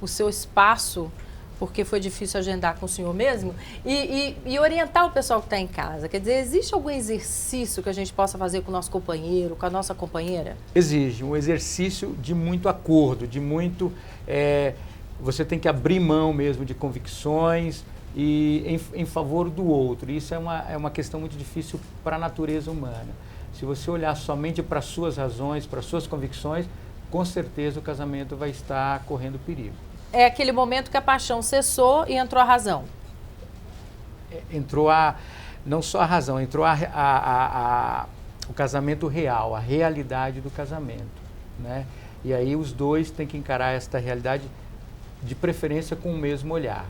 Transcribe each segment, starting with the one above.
o seu espaço, porque foi difícil agendar com o senhor mesmo, e orientar o pessoal que está em casa. Quer dizer, existe algum exercício que a gente possa fazer com o nosso companheiro, com a nossa companheira? Exige um exercício de muito acordo, de muito... você tem que abrir mão mesmo de convicções e em favor do outro. Isso é uma questão muito difícil para a natureza humana. Se você olhar somente para as suas razões, para as suas convicções, com certeza o casamento vai estar correndo perigo. É aquele momento que a paixão cessou e entrou a razão. Entrou não só a razão, entrou o casamento real, a realidade do casamento, né? E aí os dois têm que encarar esta realidade, de preferência com o mesmo olhar.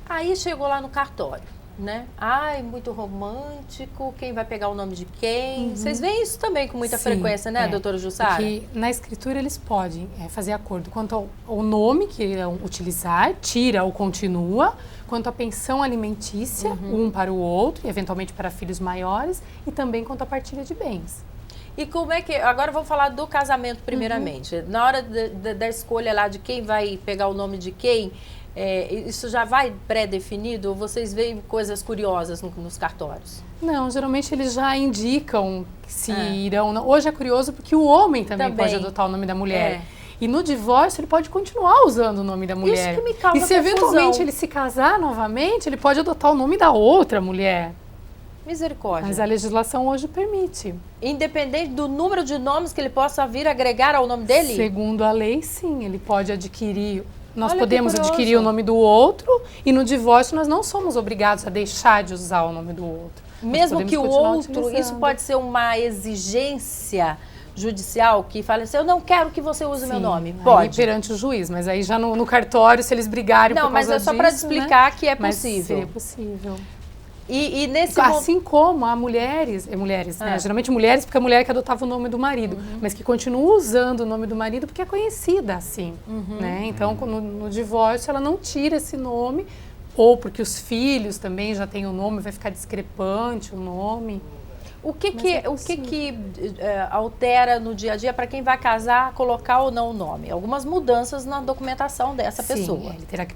Aí chegou lá no cartório, né? Ai, muito romântico, quem vai pegar o nome de quem? Vocês veem isso também com muita frequência, né, doutora Jussara? Porque na escritura eles podem fazer acordo quanto ao nome que irão utilizar, tira ou continua, quanto à pensão alimentícia, um para o outro, e eventualmente para filhos maiores, e também quanto à partilha de bens. E como é que... Agora vamos falar do casamento primeiramente. Na hora da escolha lá de quem vai pegar o nome de quem, isso já vai pré-definido ou vocês veem coisas curiosas nos cartórios? Não, geralmente eles já indicam se irão... Hoje é curioso porque o homem também pode adotar o nome da mulher. E no divórcio ele pode continuar usando o nome da mulher. Isso que me causa confusão. E se eventualmente ele se casar novamente, ele pode adotar o nome da outra mulher. Misericórdia. Mas a legislação hoje permite. Independente do número de nomes que ele possa vir agregar ao nome dele? Segundo a lei, sim. Ele pode adquirir... Nós Olha, podemos adquirir o nome do outro e no divórcio nós não somos obrigados a deixar de usar o nome do outro. Mesmo que o outro... Isso pode ser uma exigência judicial que fala assim, eu não quero que você use o meu nome. Pode. Aí perante o juiz, mas aí já no cartório, se eles brigarem por causa disso... Não, mas é só para explicar, né, que é possível. Mas seria possível. E nesse assim como há mulheres, né? Geralmente mulheres porque a mulher que adotava o nome do marido, mas que continua usando o nome do marido porque é conhecida assim, né? Então no divórcio ela não tira esse nome, ou porque os filhos também já têm o nome, vai ficar discrepante o nome. O que altera no dia a dia para quem vai casar, colocar ou não o nome? Algumas mudanças na documentação dessa pessoa. Ele terá que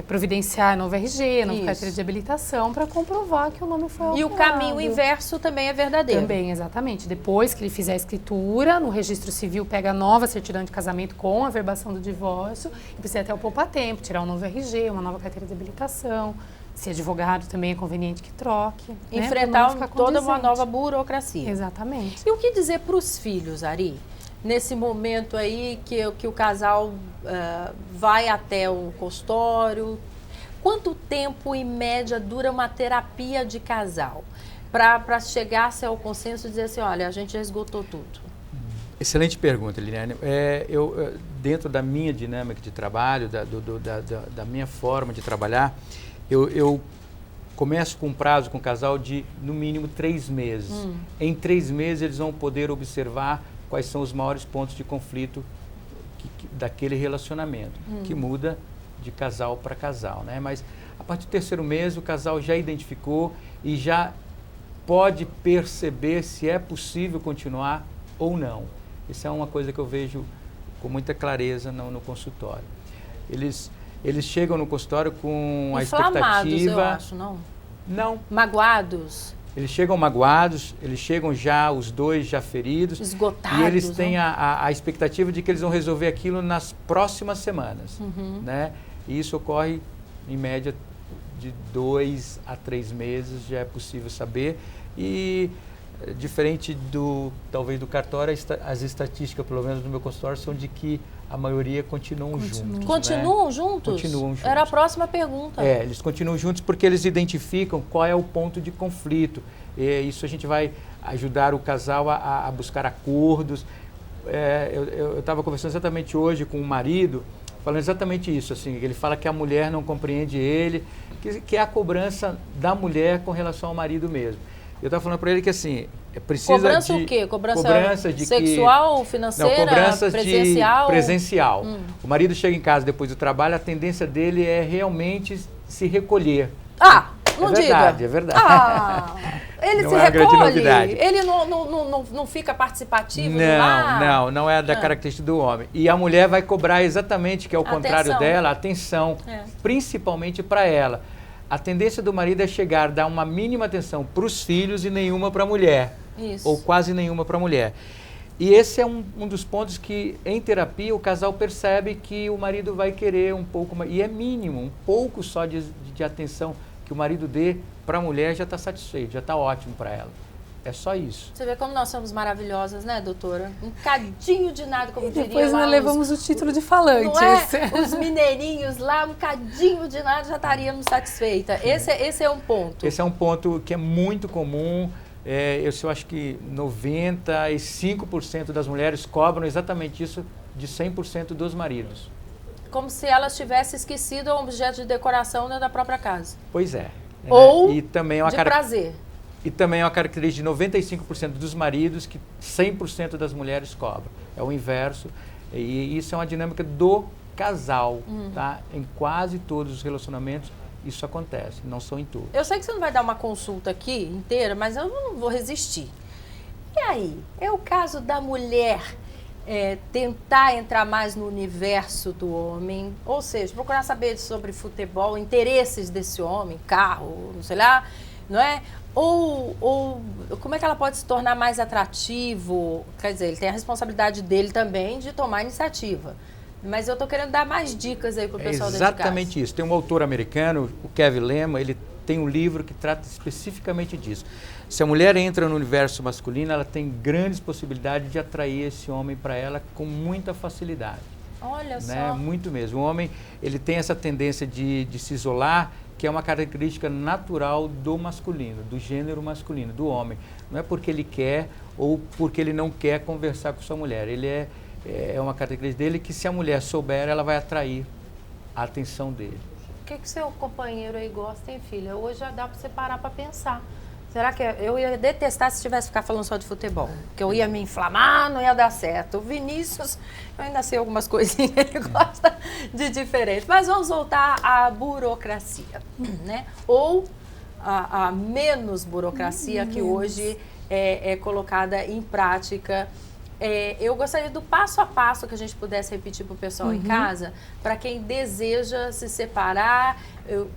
providenciar novo RG, novo carteira de habilitação para comprovar que o nome foi alterado. E o caminho inverso também é verdadeiro. Também, exatamente. Depois que ele fizer a escritura, no registro civil pega a nova certidão de casamento com a averbação do divórcio e precisa até o poupa-tempo, tirar um novo RG, uma nova carteira de habilitação. Se advogado também é conveniente que troque. Enfrentar toda uma nova burocracia. Exatamente. E o que dizer para os filhos, Ari? Nesse momento aí que o casal vai até o consultório, quanto tempo em média dura uma terapia de casal? Para chegar-se ao consenso e dizer assim, olha, a gente já esgotou tudo. Excelente pergunta, Liliane. Dentro da minha dinâmica de trabalho, da minha forma de trabalhar, eu começo com um prazo com o casal de, no mínimo, 3 meses. Em 3 meses, eles vão poder observar quais são os maiores pontos de conflito daquele relacionamento, que muda de casal para casal, né? Mas a partir do 3º mês o casal já identificou e já pode perceber se é possível continuar ou não. Isso é uma coisa que eu vejo com muita clareza no consultório. Eles chegam no consultório com a expectativa... eu acho, não? Não. Magoados? Eles chegam magoados, eles chegam já, os dois já feridos. Esgotados. E eles têm a expectativa de que eles vão resolver aquilo nas próximas semanas, né? E isso ocorre, em média, de 2 a 3 meses, já é possível saber. E, diferente talvez do cartório, as estatísticas, pelo menos no meu consultório, são de que a maioria continuam juntos. Continuam, né? juntos? Continuam juntos. Era a próxima pergunta. Eles continuam juntos porque eles identificam qual é o ponto de conflito. E isso a gente vai ajudar o casal a buscar acordos. Eu estava conversando exatamente hoje com o marido, falando exatamente isso. Assim, ele fala que a mulher não compreende ele, que é a cobrança da mulher com relação ao marido mesmo. Eu estava falando para ele que assim, precisa cobrança de... o quê? Cobrança de sexual, financeira, não, cobrança presencial? Presencial. O marido chega em casa depois do trabalho, a tendência dele é realmente se recolher. Não verdade, diga. é verdade. Ah, ele Não se é uma grande recolhe? novidade. Ele não fica participativo no lar? Não é da característica do homem. E a mulher vai cobrar exatamente, que é o contrário dela, atenção, principalmente para ela. A tendência do marido é chegar, dar uma mínima atenção para os filhos e nenhuma para a mulher. Isso. Ou quase nenhuma para a mulher. E esse é um dos pontos que, em terapia, o casal percebe que o marido vai querer um pouco mais. E é mínimo, um pouco só de atenção que o marido dê para a mulher já está satisfeito, já está ótimo para ela. É só isso. Você vê como nós somos maravilhosas, né, doutora? Um cadinho de nada, como diria. Depois nós levamos o título de falante. Não é? Os mineirinhos lá, um cadinho de nada, já estaríamos satisfeitas. Esse é um ponto. Esse é um ponto que é muito comum. Eu acho que 95% das mulheres cobram exatamente isso de 100% dos maridos. Como se elas tivessem esquecido um objeto de decoração dentro da própria casa. Pois é. Ou e também é de prazer. E também é uma característica de 95% dos maridos que 100% das mulheres cobram. É o inverso. E isso é uma dinâmica do casal, tá? Em quase todos os relacionamentos isso acontece, não são em todos. Eu sei que você não vai dar uma consulta aqui inteira, mas eu não vou resistir. E aí? É o caso da mulher tentar entrar mais no universo do homem, ou seja, procurar saber sobre futebol, interesses desse homem, carro, não sei lá, não é? Ou como é que ela pode se tornar mais atrativo? Quer dizer, ele tem a responsabilidade dele também de tomar iniciativa. Mas eu estou querendo dar mais dicas aí para o pessoal dentro de casa. Exatamente isso. Tem um autor americano, o Kevin Lema, ele tem um livro que trata especificamente disso. Se a mulher entra no universo masculino, ela tem grandes possibilidades de atrair esse homem para ela com muita facilidade. Olha né? só. Muito mesmo. O homem, ele tem essa tendência de se isolar, que é uma característica natural do masculino, do gênero masculino, do homem. Não é porque ele quer ou porque ele não quer conversar com sua mulher. Ele é uma característica dele que, se a mulher souber, ela vai atrair a atenção dele. O que seu companheiro aí gosta, hein, filha? Hoje já dá para você parar para pensar. Será que eu ia detestar se tivesse que ficar falando só de futebol? Que eu ia me inflamar, não ia dar certo. O Vinícius, eu ainda sei algumas coisinhas, ele gosta de diferente. Mas vamos voltar à burocracia, né? Ou a menos burocracia que hoje é colocada em prática. Eu gostaria do passo a passo que a gente pudesse repetir para o pessoal em casa, para quem deseja se separar,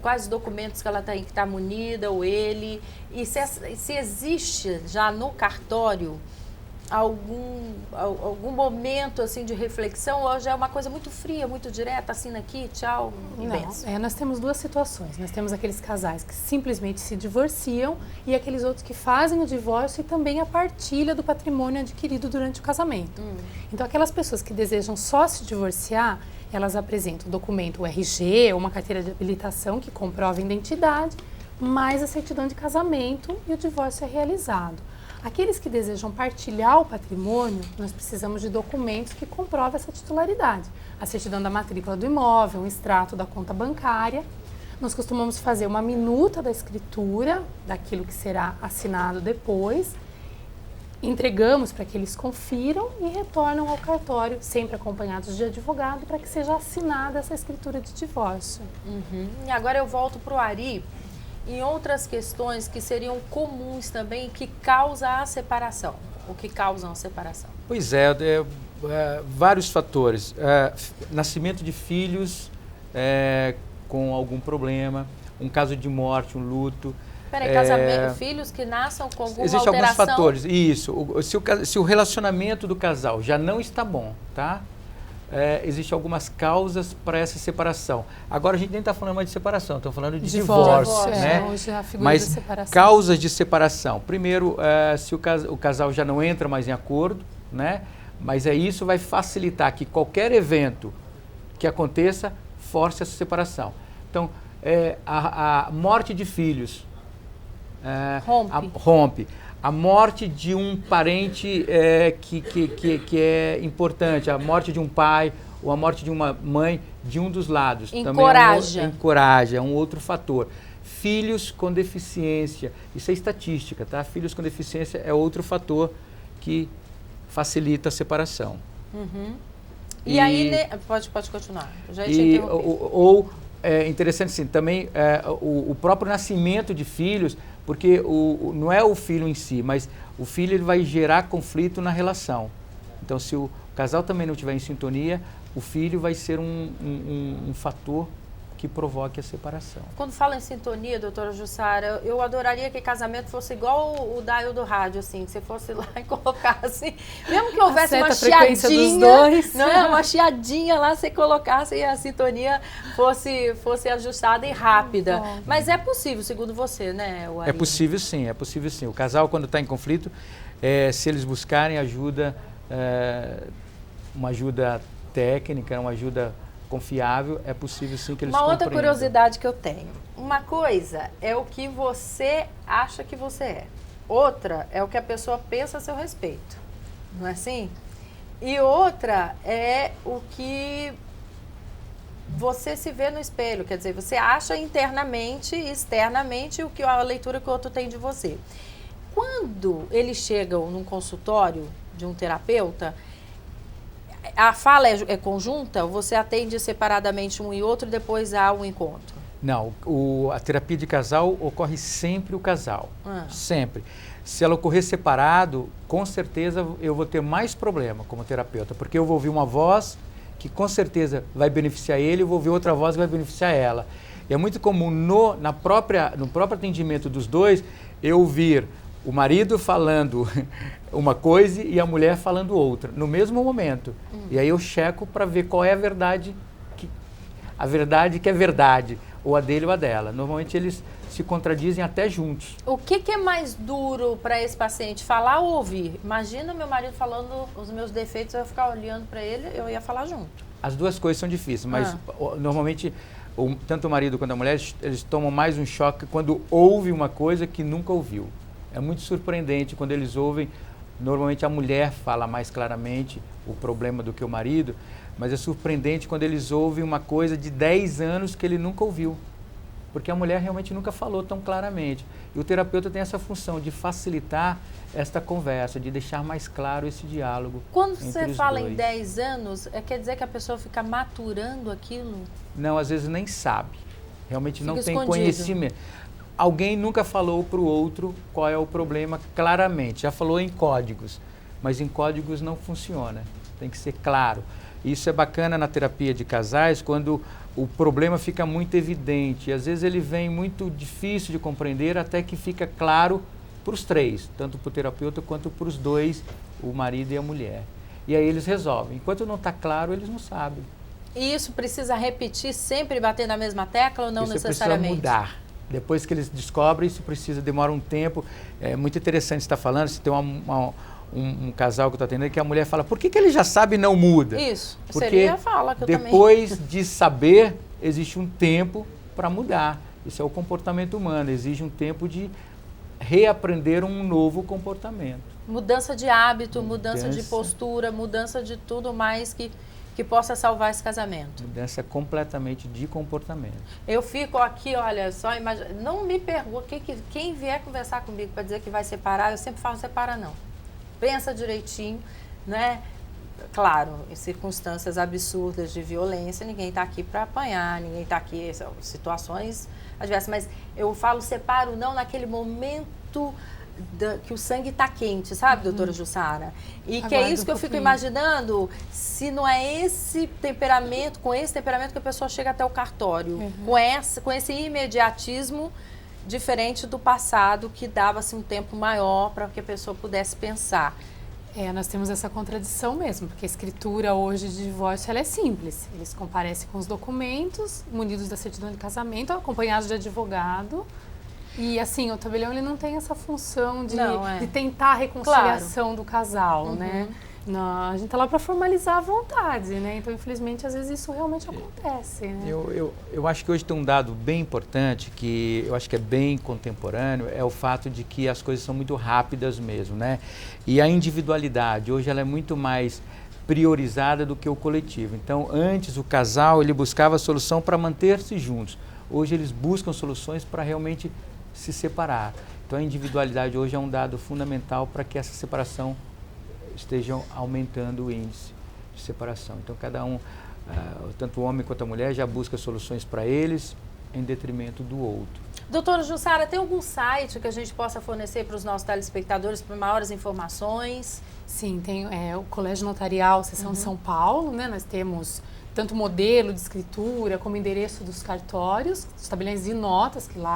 quais documentos que ela tem que estar munida, ou ele, e se existe já no cartório algum momento assim de reflexão, ou já é uma coisa muito fria, muito direta, assina aqui, tchau, e benção. Nós temos duas situações. Nós temos aqueles casais que simplesmente se divorciam e aqueles outros que fazem o divórcio e também a partilha do patrimônio adquirido durante o casamento. Então, aquelas pessoas que desejam só se divorciar, elas apresentam o documento, o RG ou uma carteira de habilitação que comprova a identidade, mais a certidão de casamento, e o divórcio é realizado. Aqueles que desejam partilhar o patrimônio, nós precisamos de documentos que comprovem essa titularidade. A certidão da matrícula do imóvel, um extrato da conta bancária. Nós costumamos fazer uma minuta da escritura, daquilo que será assinado depois. Entregamos para que eles confiram e retornam ao cartório, sempre acompanhados de advogado, para que seja assinada essa escritura de divórcio. E agora eu volto para o Ari. Em outras questões que seriam comuns também, que causam a separação, o que causam a separação? Pois vários fatores. Nascimento de filhos com algum problema, um caso de morte, um luto. Peraí, casamento, filhos que nasçam com alguma Existem alteração? alguns fatores, isso. Se o relacionamento do casal já não está bom, tá? Existem algumas causas para essa separação. Agora a gente nem está falando mais de separação, estamos falando de divórcio, né? Hoje a figura Mas de separação. causas de separação. Primeiro, se o casal já não entra mais em acordo, né? Mas isso vai facilitar que qualquer evento que aconteça force essa separação. Então, a morte de filhos rompe. A morte de um parente que é importante, a morte de um pai ou a morte de uma mãe de um dos lados. Encoraja. Também é um outro fator. Filhos com deficiência, isso é estatística, tá? Filhos com deficiência é outro fator que facilita a separação. E aí, pode continuar. Eu já ou é interessante sim, também o próprio nascimento de filhos, porque não é o filho em si, mas o filho ele vai gerar conflito na relação. Então, se o casal também não estiver em sintonia, o filho vai ser um fator que provoque a separação. Quando fala em sintonia, doutora Jussara, eu adoraria que casamento fosse igual o dial do rádio, assim, que você fosse lá e colocasse, mesmo que houvesse uma chiadinha, dos dois. não é? Uma chiadinha lá, você colocasse e a sintonia fosse ajustada e rápida. Mas é possível, segundo você, né, Ari? É possível sim, é possível sim. O casal, quando está em conflito, se eles buscarem ajuda, uma ajuda técnica, uma ajuda confiável, é possível sim que eles compreendam. Uma outra compreendam. curiosidade que eu tenho. Uma coisa é o que você acha que você é. Outra é o que a pessoa pensa a seu respeito. Não é assim? E outra é o que você se vê no espelho. Quer dizer, você acha internamente e externamente a leitura que o outro tem de você. Quando eles chegam num consultório de um terapeuta, a fala é conjunta? Você atende separadamente um e outro e depois há um encontro? Não, a terapia de casal ocorre sempre o casal, sempre. Se ela ocorrer separado, com certeza eu vou ter mais problema como terapeuta, porque eu vou ouvir uma voz que com certeza vai beneficiar ele, eu vou ouvir outra voz que vai beneficiar ela. E é muito comum no próprio atendimento dos dois, eu ouvir o marido falando uma coisa e a mulher falando outra, no mesmo momento. E aí eu checo para ver qual é a verdade que é verdade, ou a dele ou a dela. Normalmente eles se contradizem até juntos. O que é mais duro para esse paciente, falar ou ouvir? Imagina meu marido falando os meus defeitos, eu ia ficar olhando para ele, eu ia falar junto. As duas coisas são difíceis, mas normalmente tanto o marido quanto a mulher, eles tomam mais um choque quando ouve uma coisa que nunca ouviu. É muito surpreendente quando eles ouvem, normalmente a mulher fala mais claramente o problema do que o marido, mas é surpreendente quando eles ouvem uma coisa de 10 anos que ele nunca ouviu, porque a mulher realmente nunca falou tão claramente. E o terapeuta tem essa função de facilitar esta conversa, de deixar mais claro esse diálogo. Quando você fala em 10 anos, quer dizer que a pessoa fica maturando aquilo? Não, às vezes nem sabe, realmente não tem escondido. Conhecimento. Alguém nunca falou para o outro qual é o problema claramente. Já falou em códigos, mas em códigos não funciona. Tem que ser claro. Isso é bacana na terapia de casais, quando o problema fica muito evidente. E às vezes ele vem muito difícil de compreender até que fica claro para os três, tanto para o terapeuta quanto para os dois, o marido e a mulher. E aí eles resolvem. Enquanto não está claro, eles não sabem. E isso precisa repetir, sempre bater na mesma tecla ou não isso necessariamente? Precisa mudar. Depois que eles descobrem, isso demora um tempo. É muito interessante você estar falando, se tem um casal que eu estou atendendo, que a mulher fala, por que ele já sabe e não muda? Isso, porque seria a fala que eu também... depois de saber, existe um tempo para mudar. Isso é o comportamento humano, exige um tempo de reaprender um novo comportamento. Mudança de hábito, mudança de postura, mudança de tudo mais que possa salvar esse casamento. Mudança completamente de comportamento. Eu fico aqui, olha, só imagina, não me pergunte, quem vier conversar comigo para dizer que vai separar, eu sempre falo, separa não. Pensa direitinho, né? Claro, em circunstâncias absurdas de violência, ninguém está aqui para apanhar, ninguém está aqui, são situações adversas, mas eu falo separo não naquele momento que o sangue está quente, sabe, doutora Jussara? E que é isso que eu fico imaginando, se não é esse temperamento, com esse temperamento que a pessoa chega até o cartório, com esse imediatismo diferente do passado, que dava-se um tempo maior para que a pessoa pudesse pensar. Nós temos essa contradição mesmo, porque a escritura hoje de divórcio ela é simples. Eles comparecem com os documentos, munidos da certidão de casamento, acompanhados de advogado. E assim, o tabelião ele não tem essa função de tentar a reconciliação do casal, né? Não, a gente está lá para formalizar a vontade, né? Então, infelizmente, às vezes isso realmente acontece, né? Eu acho que hoje tem um dado bem importante, que eu acho que é bem contemporâneo, é o fato de que as coisas são muito rápidas mesmo, né? E a individualidade, hoje ela é muito mais priorizada do que o coletivo. Então, antes o casal, ele buscava a solução para manter-se juntos. Hoje eles buscam soluções para realmente se separar. Então, a individualidade hoje é um dado fundamental para que essa separação estejam aumentando o índice de separação. Então, cada um tanto o homem quanto a mulher já busca soluções para eles em detrimento do outro. Doutora Jussara, tem algum site que a gente possa fornecer para os nossos telespectadores para maiores informações? Sim, tem o Colégio Notarial, seção de São Paulo, né? Nós temos tanto modelo de escritura como endereço dos cartórios, os tabeliões de notas, que lá